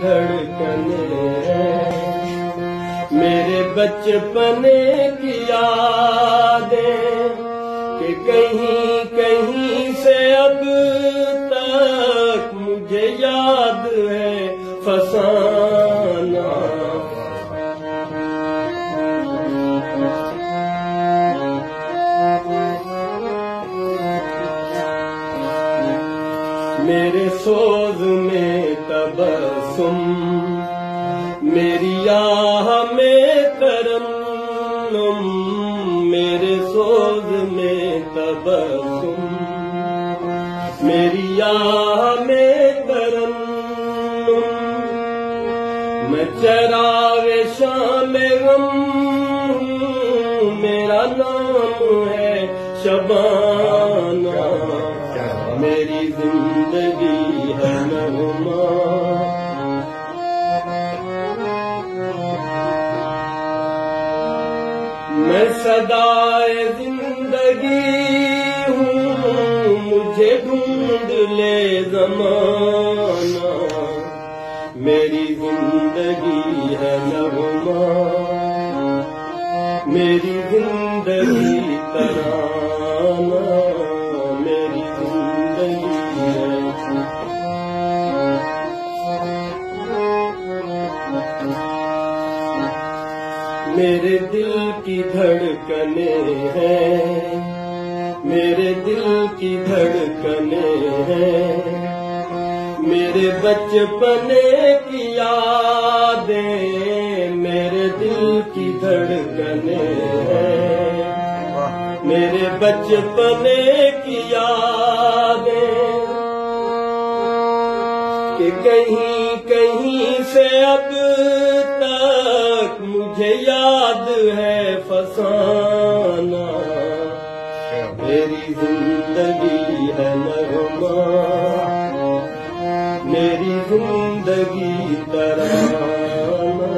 धड़कने हैं, मेरे बचपने की यादें कि कहीं कहीं से अब तक मुझे याद है फसाना। मेरे सोज में तबस्सुम, मेरी आह में तरन्नुम, मेरे सोज में तबस्सुम, मेरी आह में तरन्नुम, मैं चरागे शाम गम, मेरा नाम है शबाना, मेरी जिंदगी है नगमा। मैं सदाए जिंदगी हूँ, मुझे ढूंढ ले ज़माना, मेरी जिंदगी है नगमा, मेरी जिंदगी तराना, मेरी जिंदगी है। मेरे दिल की धड़कने हैं, मेरे दिल की धड़कने हैं, मेरे बचपने की यादें, मेरे दिल की धड़कने हैं, मेरे बचपने की यादें कि कहीं कहीं से अब तक मुझे याद है फसाना, मेरी जिंदगी है नगमा, मेरी जिंदगी तराना।